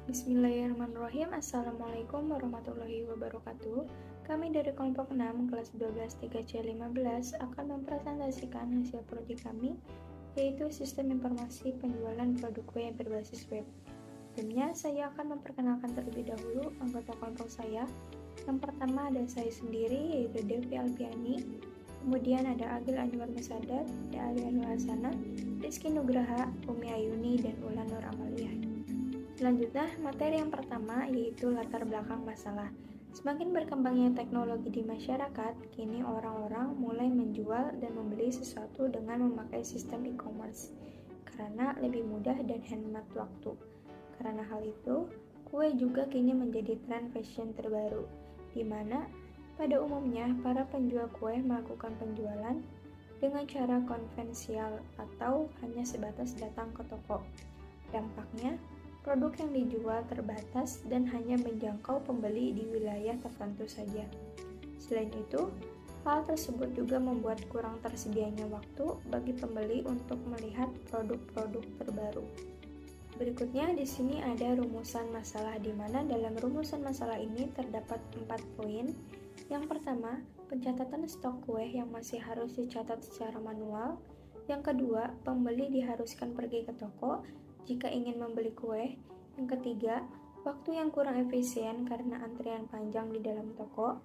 Bismillahirrahmanirrahim. Assalamualaikum warahmatullahi wabarakatuh. Kami dari kelompok 6 kelas 12 3C15 akan mempresentasikan hasil prodi kami, yaitu sistem informasi penjualan produk web berbasis web. Sebelumnya saya akan memperkenalkan terlebih dahulu anggota kelompok saya. Yang pertama ada saya sendiri, yaitu Devi Alfiani. Kemudian ada Agil Anwar Mesadat, ada Ali Anwar Hasanah, Rizky Nugraha, Umi Ayuni, dan Ulan Nur Amalia. Selanjutnya, materi yang pertama yaitu latar belakang masalah. Semakin berkembangnya teknologi di masyarakat, kini orang-orang mulai menjual dan membeli sesuatu dengan memakai sistem e-commerce karena lebih mudah dan hemat waktu. Karena hal itu, kue juga kini menjadi tren fashion terbaru, di mana pada umumnya para penjual kue melakukan penjualan dengan cara konvensional atau hanya sebatas datang ke toko. Dampaknya, produk yang dijual terbatas dan hanya menjangkau pembeli di wilayah tertentu saja. Selain itu, hal tersebut juga membuat kurang tersedianya waktu bagi pembeli untuk melihat produk-produk terbaru. Berikutnya di sini ada rumusan masalah, di mana dalam rumusan masalah ini terdapat 4 poin. Yang pertama, pencatatan stok kue yang masih harus dicatat secara manual. Yang kedua, pembeli diharuskan pergi ke toko jika ingin membeli kue. Yang ketiga, waktu yang kurang efisien karena antrian panjang di dalam toko.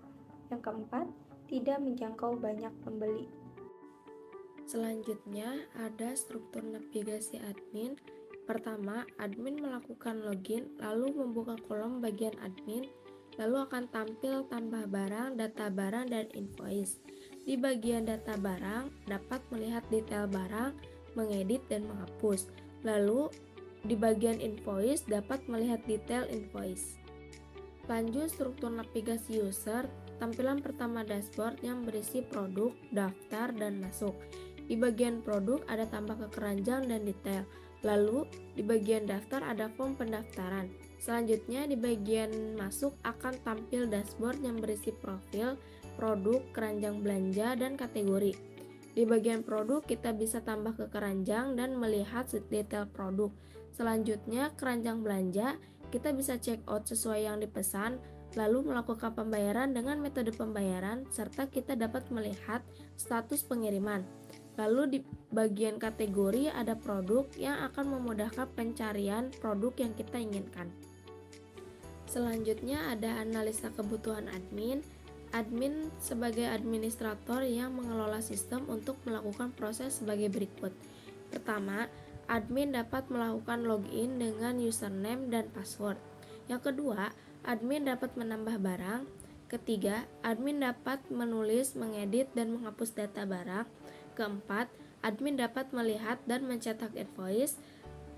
Yang keempat, tidak menjangkau banyak pembeli. Selanjutnya ada struktur navigasi admin. Pertama, admin melakukan login, lalu membuka kolom bagian admin, lalu akan tampil tambah barang, data barang, dan invoice. Di bagian data barang, dapat melihat detail barang, mengedit, dan menghapus. Lalu, di bagian invoice, dapat melihat detail invoice. Lanjut struktur navigasi user. Tampilan pertama dashboard yang berisi produk, daftar, dan masuk. Di bagian produk ada tambah ke keranjang dan detail. Lalu, di bagian daftar ada form pendaftaran. Selanjutnya, di bagian masuk akan tampil dashboard yang berisi profil, produk, keranjang belanja, dan kategori. Di bagian produk, kita bisa tambah ke keranjang dan melihat detail produk. Selanjutnya, keranjang belanja, kita bisa check out sesuai yang dipesan, lalu melakukan pembayaran dengan metode pembayaran, serta kita dapat melihat status pengiriman. Lalu di bagian kategori ada produk yang akan memudahkan pencarian produk yang kita inginkan. Selanjutnya ada analisa kebutuhan admin. Admin sebagai administrator yang mengelola sistem untuk melakukan proses sebagai berikut. Pertama, admin dapat melakukan login dengan username dan password. Yang kedua, admin dapat menambah barang. Ketiga, admin dapat menulis, mengedit, dan menghapus data barang. Keempat, admin dapat melihat dan mencetak invoice.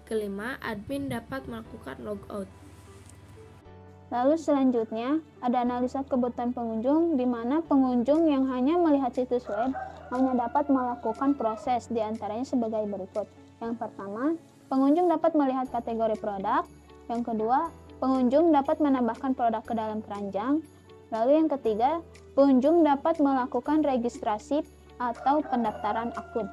Kelima, admin dapat melakukan logout. Lalu selanjutnya ada analisa kebutuhan pengunjung, di mana pengunjung yang hanya melihat situs web hanya dapat melakukan proses, diantaranya sebagai berikut. Yang pertama, pengunjung dapat melihat kategori produk. Yang kedua, pengunjung dapat menambahkan produk ke dalam keranjang. Lalu yang ketiga, pengunjung dapat melakukan registrasi atau pendaftaran akun.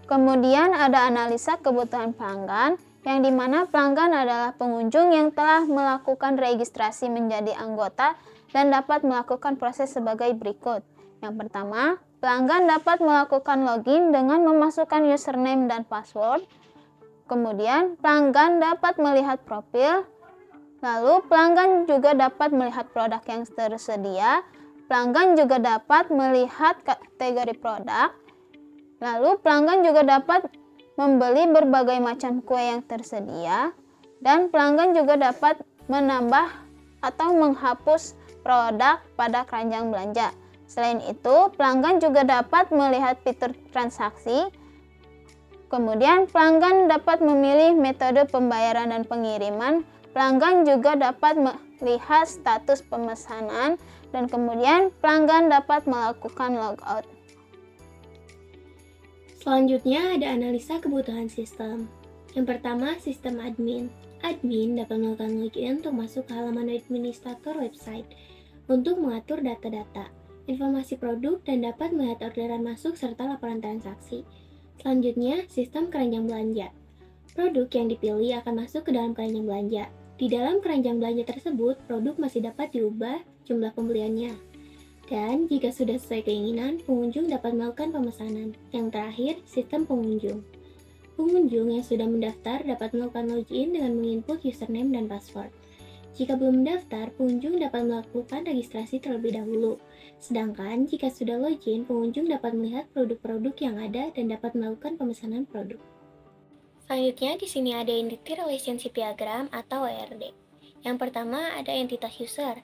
Kemudian ada analisa kebutuhan pelanggan, yang dimana pelanggan adalah pengunjung yang telah melakukan registrasi menjadi anggota dan dapat melakukan proses sebagai berikut. Yang pertama, pelanggan dapat melakukan login dengan memasukkan username dan password. Kemudian, pelanggan dapat melihat profil. Lalu, pelanggan juga dapat melihat produk yang tersedia. Pelanggan juga dapat melihat kategori produk. Lalu, pelanggan juga dapat membeli berbagai macam kue yang tersedia. Dan pelanggan juga dapat menambah atau menghapus produk pada keranjang belanja. Selain itu, pelanggan juga dapat melihat fitur transaksi. Kemudian, pelanggan dapat memilih metode pembayaran dan pengiriman. Pelanggan juga dapat melihat status pemesanan, dan kemudian pelanggan dapat melakukan logout. Selanjutnya ada analisa kebutuhan sistem. Yang pertama, sistem admin. Admin dapat melakukan login untuk masuk ke halaman administrator website untuk mengatur data-data, informasi produk, dan dapat melihat orderan masuk serta laporan transaksi. Selanjutnya, sistem keranjang belanja. Produk yang dipilih akan masuk ke dalam keranjang belanja. Di dalam keranjang belanja tersebut, produk masih dapat diubah jumlah pembeliannya. Dan jika sudah sesuai keinginan, pengunjung dapat melakukan pemesanan. Yang terakhir, sistem pengunjung. Pengunjung yang sudah mendaftar dapat melakukan login dengan menginput username dan password. Jika belum mendaftar, pengunjung dapat melakukan registrasi terlebih dahulu. Sedangkan jika sudah login, pengunjung dapat melihat produk-produk yang ada dan dapat melakukan pemesanan produk. Selanjutnya di sini ada Entity Relationship Diagram atau ERD. Yang pertama ada entitas user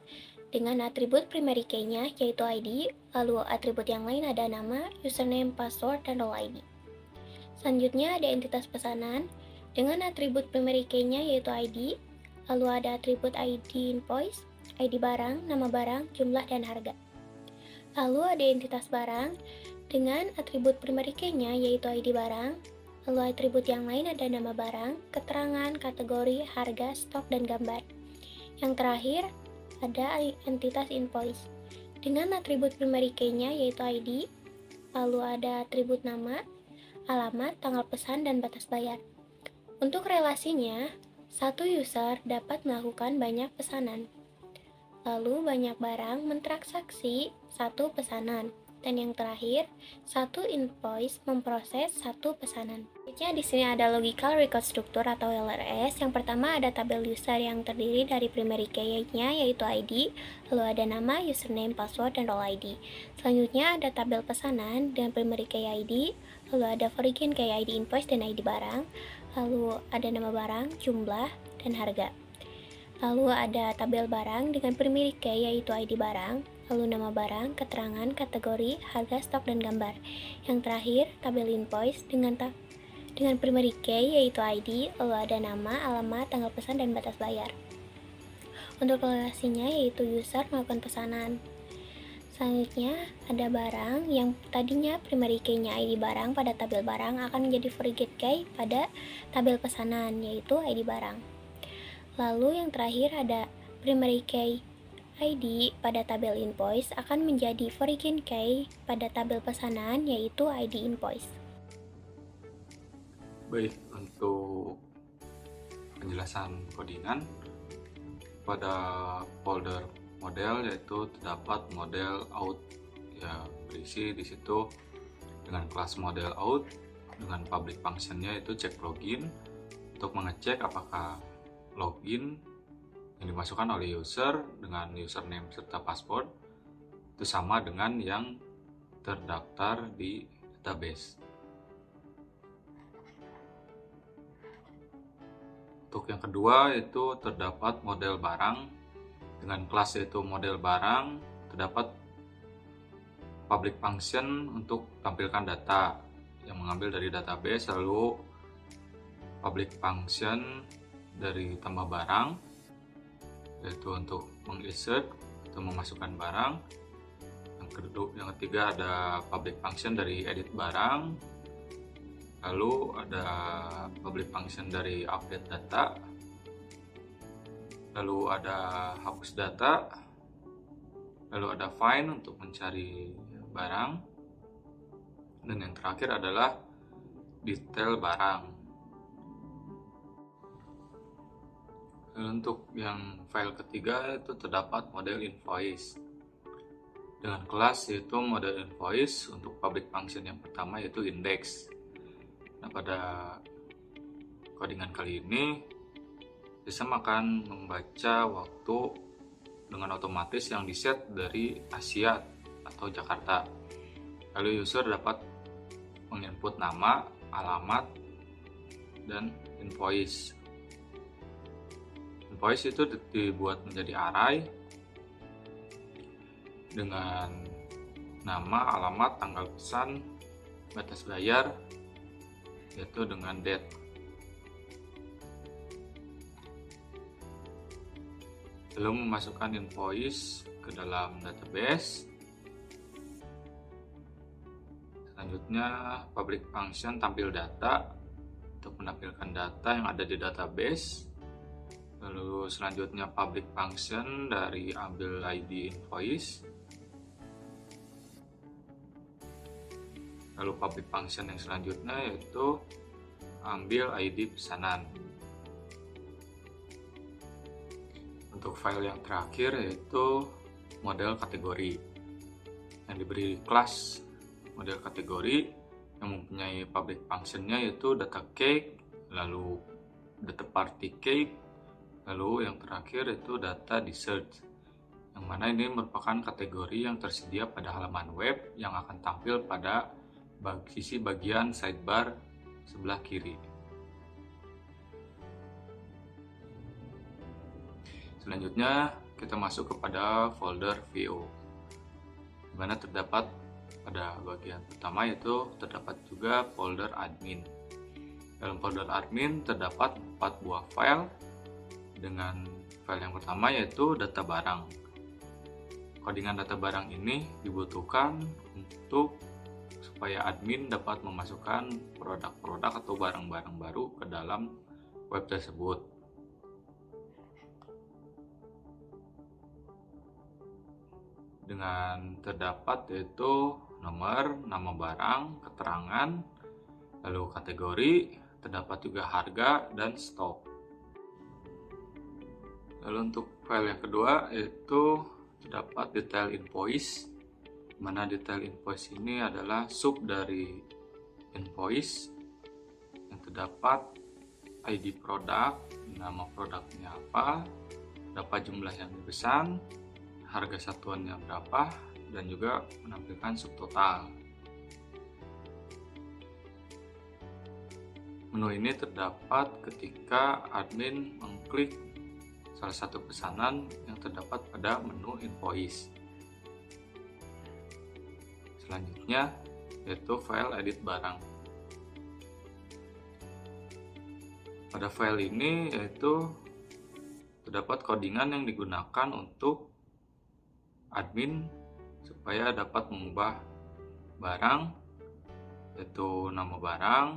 dengan atribut primary key-nya yaitu ID, lalu atribut yang lain ada nama, username, password, dan role ID. Selanjutnya ada entitas pesanan dengan atribut primary key-nya yaitu ID, lalu ada atribut ID invoice, ID barang, nama barang, jumlah, dan harga. Lalu ada entitas barang dengan atribut primary key-nya yaitu ID barang, lalu atribut yang lain ada nama barang, keterangan, kategori, harga, stok, dan gambar. Yang terakhir ada entitas invoice dengan atribut primary key-nya yaitu ID, lalu ada atribut nama, alamat, tanggal pesan, dan batas bayar. Untuk relasinya, satu user dapat melakukan banyak pesanan, lalu banyak barang mentransaksi satu pesanan, dan yang terakhir, satu invoice memproses satu pesanan. Selanjutnya di sini ada logical record structure atau LRS. Yang pertama ada tabel user yang terdiri dari primary key-nya yaitu ID, lalu ada nama, username, password, dan role ID. Selanjutnya ada tabel pesanan dengan primary key ID, lalu ada foreign key ID invoice dan ID barang, lalu ada nama barang, jumlah, dan harga. Lalu ada tabel barang dengan primary key yaitu ID barang, lalu nama barang, keterangan, kategori, harga, stok, dan gambar. Yang terakhir, tabel invoice dengan primary key yaitu ID, lalu ada nama, alamat, tanggal pesan, dan batas bayar. Untuk relasinya yaitu user melakukan pesanan. Selanjutnya ada barang yang tadinya primary key-nya ID barang pada tabel barang akan menjadi foreign key pada tabel pesanan yaitu ID barang. Lalu yang terakhir ada primary key ID pada tabel invoice akan menjadi foreign key pada tabel pesanan yaitu ID invoice. Baik, untuk penjelasan codingan pada folder model yaitu terdapat model out ya, berisi di situ dengan kelas model out dengan public functionnya itu check login untuk mengecek apakah login yang dimasukkan oleh user dengan username serta password itu sama dengan yang terdaftar di database. Untuk yang kedua itu terdapat model barang dengan kelas yaitu model barang, terdapat public function untuk tampilkan data yang mengambil dari database, lalu public function dari tambah barang yaitu untuk menginsert atau memasukkan barang. Yang ketiga ada public function dari edit barang, lalu ada public function dari update data, lalu ada hapus data, lalu ada find untuk mencari barang, dan yang terakhir adalah detail barang. Untuk yang file ketiga itu terdapat model invoice dengan kelas yaitu model invoice. Untuk public function yang pertama yaitu index. Nah, pada codingan kali ini sistem akan membaca waktu dengan otomatis yang diset dari Asia atau Jakarta. Lalu user dapat menginput nama, alamat, dan invoice. Invoice itu dibuat menjadi array dengan nama, alamat, tanggal pesan, batas bayar, yaitu dengan date. Lalu memasukkan invoice ke dalam database. Selanjutnya public function tampil data untuk menampilkan data yang ada di database. Lalu selanjutnya public function dari ambil ID invoice. Lalu public function yang selanjutnya yaitu ambil ID pesanan. Untuk file yang terakhir yaitu model kategori yang diberi kelas model kategori yang mempunyai public functionnya yaitu data cake, lalu data party cake, lalu yang terakhir yaitu data dessert, yang mana ini merupakan kategori yang tersedia pada halaman web yang akan tampil pada sisi bagian sidebar sebelah kiri. Selanjutnya kita masuk kepada folder VO, di mana terdapat pada bagian pertama yaitu terdapat juga folder admin. Dalam folder admin terdapat 4 buah file, dengan file yang pertama yaitu data barang. Kodingan data barang ini dibutuhkan untuk supaya admin dapat memasukkan produk-produk atau barang-barang baru ke dalam web tersebut. Dengan terdapat yaitu nomor, nama barang, keterangan, lalu kategori, terdapat juga harga dan stok. Lalu untuk file yang kedua yaitu terdapat detail invoice, mana detail invoice ini adalah sub dari invoice yang terdapat ID produk, nama produknya apa, berapa jumlah yang dipesan, harga satuannya berapa, dan juga menampilkan subtotal. Menu ini terdapat ketika admin mengklik salah satu pesanan yang terdapat pada menu invoice. Selanjutnya yaitu file edit barang. Pada file ini yaitu terdapat kodingan yang digunakan untuk admin supaya dapat mengubah barang, yaitu nama barang,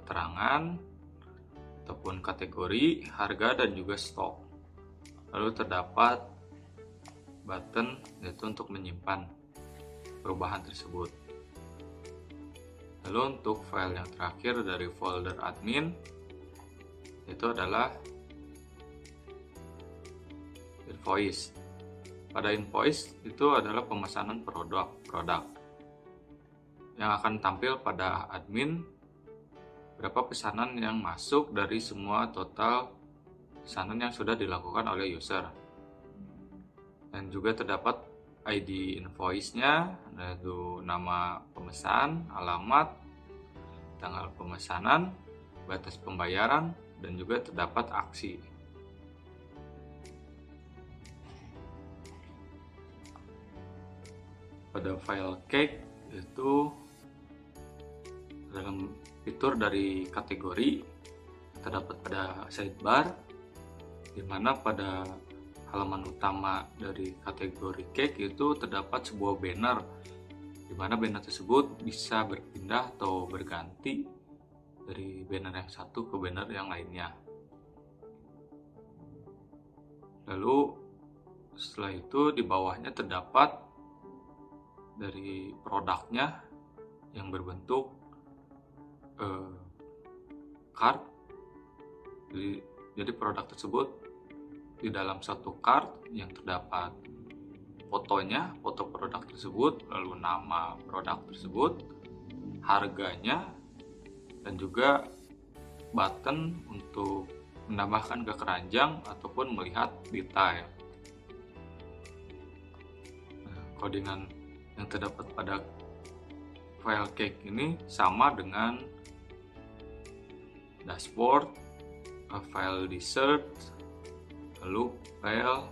keterangan, ataupun kategori, harga, dan juga stok. Lalu terdapat button yaitu untuk menyimpan perubahan tersebut. Lalu untuk file yang terakhir dari folder admin itu adalah invoice. Pada invoice itu adalah pemesanan produk yang akan tampil pada admin berapa pesanan yang masuk dari semua total pesanan yang sudah dilakukan oleh user. Dan juga terdapat ID invoice-nya, yaitu nama pemesan, alamat, tanggal pemesanan, batas pembayaran, dan juga terdapat aksi. Pada file cake itu dalam fitur dari kategori terdapat pada sidebar, di mana pada halaman utama dari kategori cake itu terdapat sebuah banner, di mana banner tersebut bisa berpindah atau berganti dari banner yang satu ke banner yang lainnya. Lalu setelah itu di bawahnya terdapat dari produknya yang berbentuk card. Jadi produk tersebut di dalam satu card yang terdapat fotonya, foto produk tersebut, lalu nama produk tersebut, harganya, dan juga button untuk menambahkan ke keranjang ataupun melihat detail. Kodingan yang terdapat pada file cake ini sama dengan dashboard, file dessert, lalu file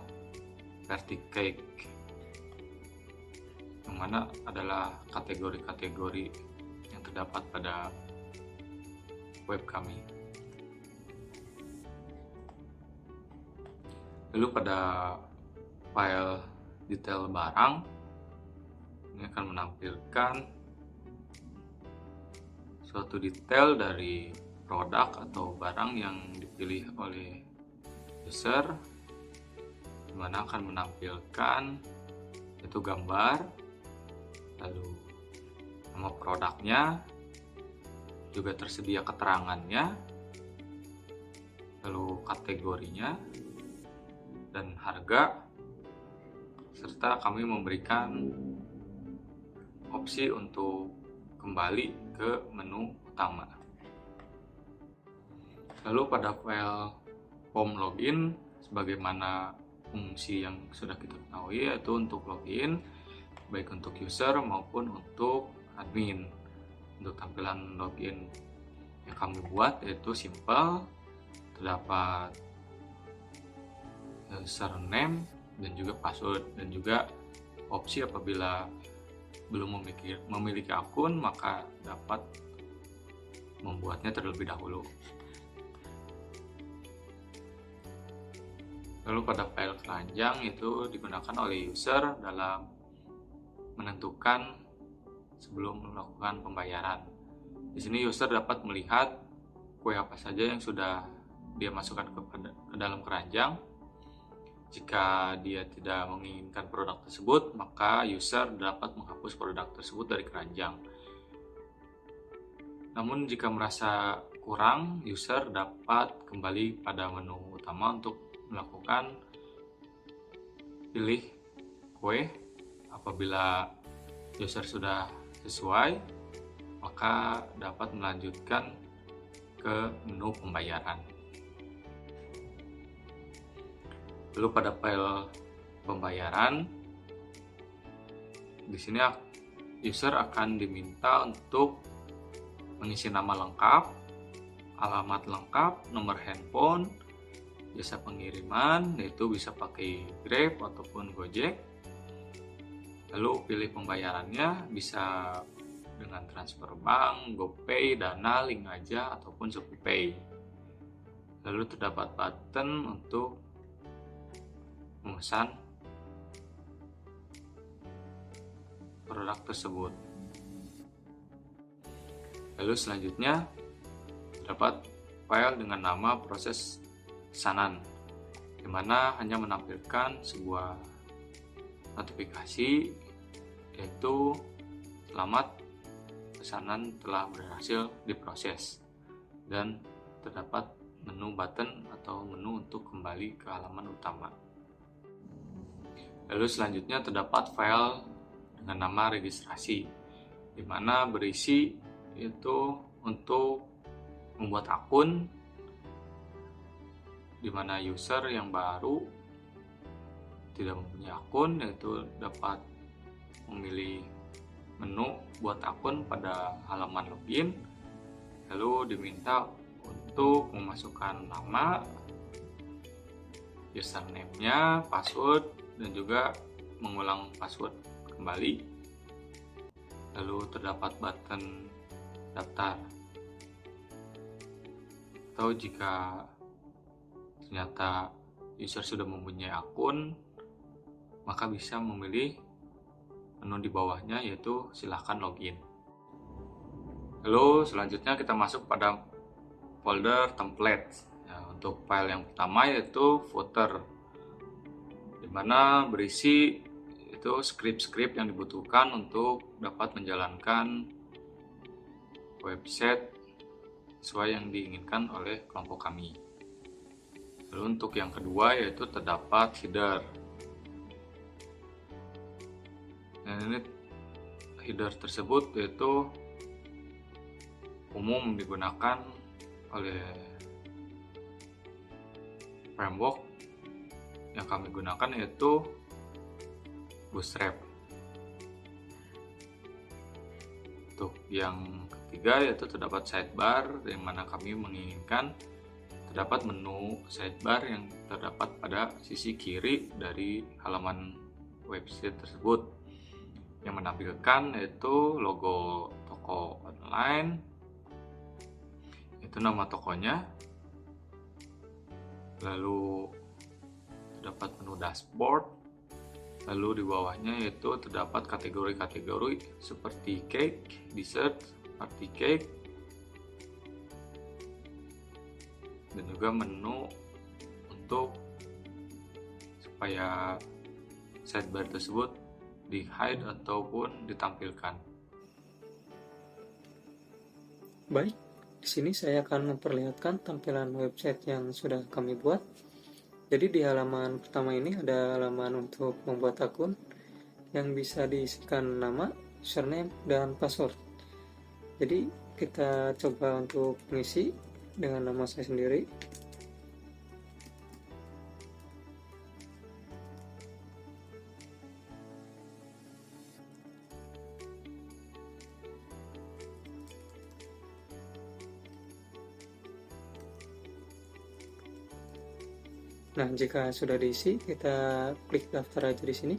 party cake, yang mana adalah kategori-kategori yang terdapat pada web kami. Lalu pada file detail barang ini akan menampilkan suatu detail dari produk atau barang yang dipilih oleh user, di mana akan menampilkan itu gambar, lalu nama produknya, juga tersedia keterangannya, lalu kategorinya, dan harga, serta kami memberikan opsi untuk kembali ke menu utama. Lalu pada file form login, sebagaimana fungsi yang sudah kita ketahui, yaitu untuk login, baik untuk user maupun untuk admin. Untuk tampilan login yang kami buat yaitu simple, terdapat username dan juga password, dan juga opsi apabila belum memiliki akun maka dapat membuatnya terlebih dahulu. Lalu pada file keranjang itu digunakan oleh user dalam menentukan sebelum melakukan pembayaran. Di sini user dapat melihat kue apa saja yang sudah dia masukkan ke dalam keranjang. Jika dia tidak menginginkan produk tersebut, maka user dapat menghapus produk tersebut dari keranjang. Namun jika merasa kurang, user dapat kembali pada menu utama untuk melakukan pilih kue. Apabila user sudah sesuai, maka dapat melanjutkan ke menu pembayaran. Lalu pada file pembayaran, di sini user akan diminta untuk mengisi nama lengkap, alamat lengkap, nomor handphone, jasa pengiriman, yaitu bisa pakai Grab ataupun Gojek. Lalu pilih pembayarannya, bisa dengan transfer bank, GoPay, Dana, Link Aja, ataupun ShopeePay. Lalu terdapat button untuk memesan produk tersebut. Lalu selanjutnya terdapat file dengan nama proses pesanan, di mana hanya menampilkan sebuah notifikasi, yaitu selamat, pesanan telah berhasil diproses, dan terdapat menu button atau menu untuk kembali ke halaman utama. Lalu selanjutnya terdapat file dengan nama registrasi, di mana berisi itu untuk membuat akun, di mana user yang baru tidak mempunyai akun yaitu dapat memilih menu buat akun pada halaman login, lalu diminta untuk memasukkan nama, username-nya, password, dan juga mengulang password kembali. Lalu terdapat button daftar, atau jika ternyata user sudah mempunyai akun, maka bisa memilih menu di bawahnya yaitu silahkan login. Lalu selanjutnya kita masuk pada folder template. Untuk file yang pertama yaitu footer, di mana berisi itu script-script yang dibutuhkan untuk dapat menjalankan website sesuai yang diinginkan oleh kelompok kami. Lalu untuk yang kedua yaitu terdapat header. Dan ini header tersebut yaitu umum digunakan oleh framework yang kami gunakan yaitu Bootstrap. Untuk yang ketiga yaitu terdapat sidebar, di mana kami menginginkan terdapat menu sidebar yang terdapat pada sisi kiri dari halaman website tersebut, yang menampilkan yaitu logo toko online, itu nama tokonya, lalu terdapat menu dashboard, lalu di bawahnya yaitu terdapat kategori-kategori seperti cake, dessert, party cake, dan juga menu untuk supaya sidebar tersebut di hide ataupun ditampilkan. Baik, di sini saya akan memperlihatkan tampilan website yang sudah kami buat. Jadi di halaman pertama ini ada halaman untuk membuat akun yang bisa diisikan nama, username, dan password. Jadi kita coba untuk mengisi dengan nama saya sendiri. Nah, jika sudah diisi, kita klik daftar aja di sini.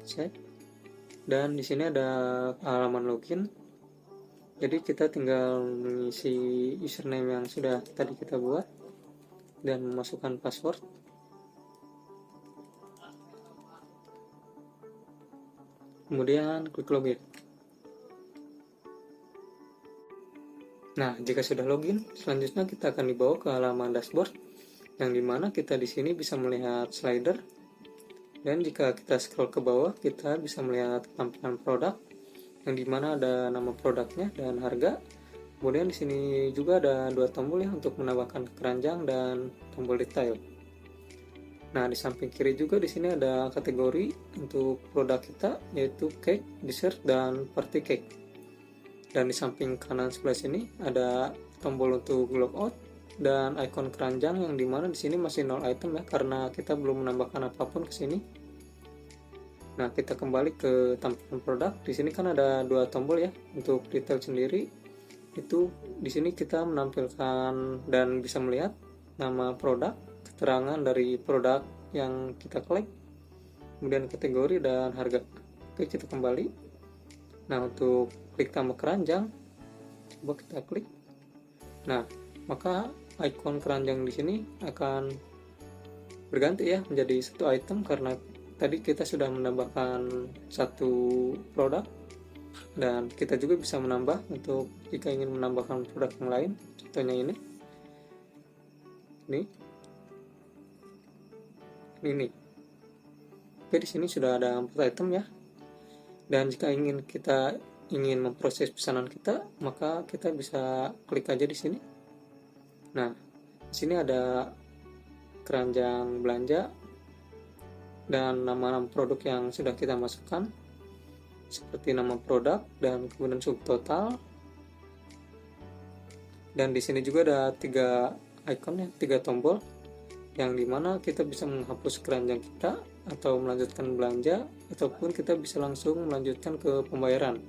Set. Dan di sini ada halaman login. Jadi kita tinggal mengisi username yang sudah tadi kita buat dan memasukkan password. Kemudian klik login. Nah, jika sudah login, selanjutnya kita akan dibawa ke halaman dashboard, yang dimana kita di sini bisa melihat slider, dan jika kita scroll ke bawah kita bisa melihat tampilan produk, yang dimana ada nama produknya dan harga. Kemudian di sini juga ada dua tombol ya untuk menambahkan keranjang dan tombol detail. Nah, di samping kiri juga di sini ada kategori untuk produk kita, yaitu cake, dessert, dan party cake. Dan di samping kanan sebelah sini ada tombol untuk logout dan ikon keranjang, yang dimana di sini masih 0 item ya, karena kita belum menambahkan apapun ke sini. Nah, kita kembali ke tampilan produk. Di sini kan ada dua tombol ya untuk detail sendiri. Itu di sini kita menampilkan dan bisa melihat nama produk, keterangan dari produk yang kita klik, kemudian kategori dan harga. Oke, kita kembali. Nah, untuk klik tambah keranjang, coba kita klik. Nah, maka ikon keranjang di sini akan berganti ya menjadi satu item, karena tadi kita sudah menambahkan satu produk, dan kita juga bisa menambah untuk jika ingin menambahkan produk yang lain. Contohnya ini Oke, di sini sudah ada 4 item ya. Dan jika kita ingin memproses pesanan kita, maka kita bisa klik aja di sini. Nah, di sini ada keranjang belanja dan nama-nama produk yang sudah kita masukkan, seperti nama produk dan kemudian subtotal. Dan di sini juga ada 3 icon ya, 3 tombol, yang dimana kita bisa menghapus keranjang kita atau melanjutkan belanja, ataupun kita bisa langsung melanjutkan ke pembayaran.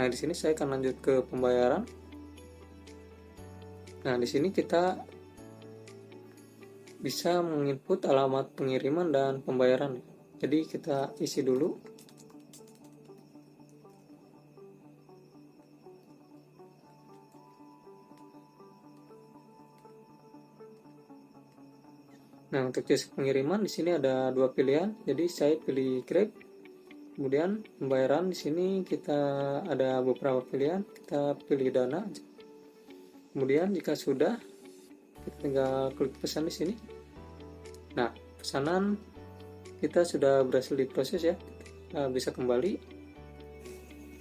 Nah, di sini saya akan lanjut ke pembayaran. Nah, di sini kita bisa menginput alamat pengiriman dan pembayaran. Jadi kita isi dulu. Nah, untuk jasa pengiriman di sini ada 2 pilihan. Jadi saya pilih Grab. Kemudian pembayaran di sini kita ada beberapa pilihan. Kita pilih Dana. Kemudian jika sudah, kita tinggal klik pesan di sini. Nah, pesanan kita sudah berhasil diproses ya. Kita bisa kembali.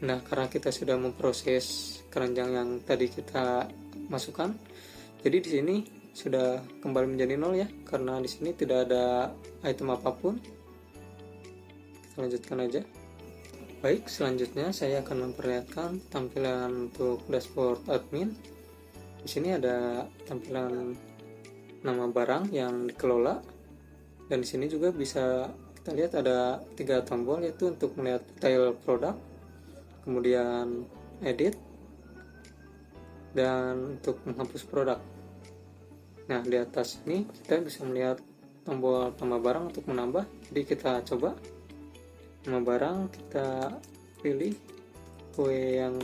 Nah, karena kita sudah memproses keranjang yang tadi kita masukkan, jadi di sini sudah kembali menjadi 0 ya, karena di sini tidak ada item apapun. Kita lanjutkan aja. Baik, selanjutnya saya akan memperlihatkan tampilan untuk dashboard admin. Di sini ada tampilan nama barang yang dikelola, dan di sini juga bisa kita lihat ada 3 tombol, yaitu untuk melihat detail produk, kemudian edit, dan untuk menghapus produk. Nah, di atas ini kita bisa melihat tombol tambah barang untuk menambah. Jadi kita coba nama barang, kita pilih kue yang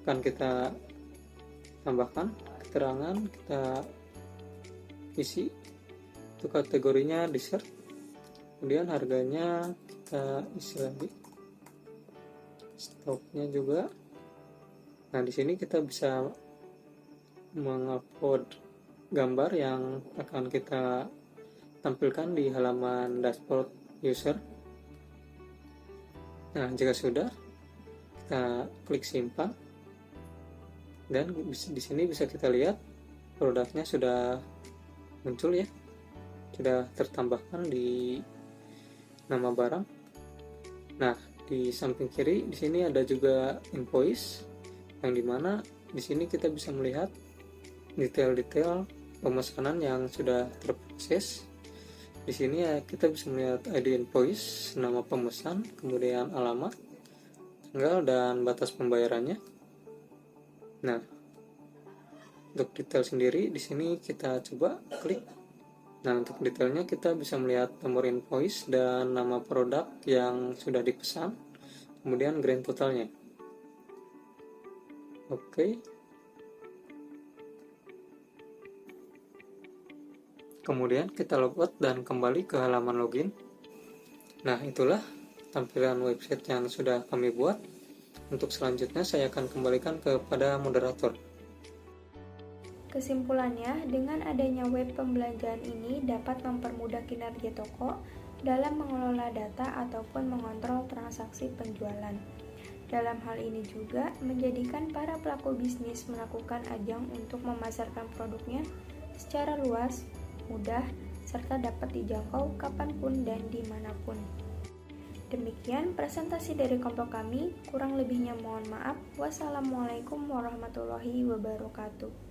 akan kita tambahkan, keterangan kita isi, itu kategorinya dessert, kemudian harganya kita isi lagi, stoknya juga. Nah, di sini kita bisa mengupload gambar yang akan kita tampilkan di halaman dashboard user. Nah, jika sudah, kita klik simpan. Dan di sini bisa kita lihat produknya sudah muncul ya, sudah tertambahkan di nama barang. Nah, di samping kiri di sini ada juga invoice, yang dimana di sini kita bisa melihat detail-detail pemesanan yang sudah terproses. Di sini ya kita bisa melihat ID invoice, nama pemesan, kemudian alamat, tanggal, dan batas pembayarannya. Nah, untuk detail sendiri di sini kita coba klik. Nah, untuk detailnya kita bisa melihat nomor invoice dan nama produk yang sudah dipesan, kemudian grand totalnya. Oke. Kemudian kita logout dan kembali ke halaman login. Nah, itulah tampilan website yang sudah kami buat. Untuk selanjutnya saya akan kembalikan kepada moderator. Kesimpulannya, dengan adanya web pembelanjaan ini dapat mempermudah kinerja toko dalam mengelola data ataupun mengontrol transaksi penjualan. Dalam hal ini juga menjadikan para pelaku bisnis melakukan ajang untuk memasarkan produknya secara luas, mudah, serta dapat dijangkau kapanpun dan dimanapun. Demikian presentasi dari kelompok kami, kurang lebihnya mohon maaf. Wassalamualaikum warahmatullahi wabarakatuh.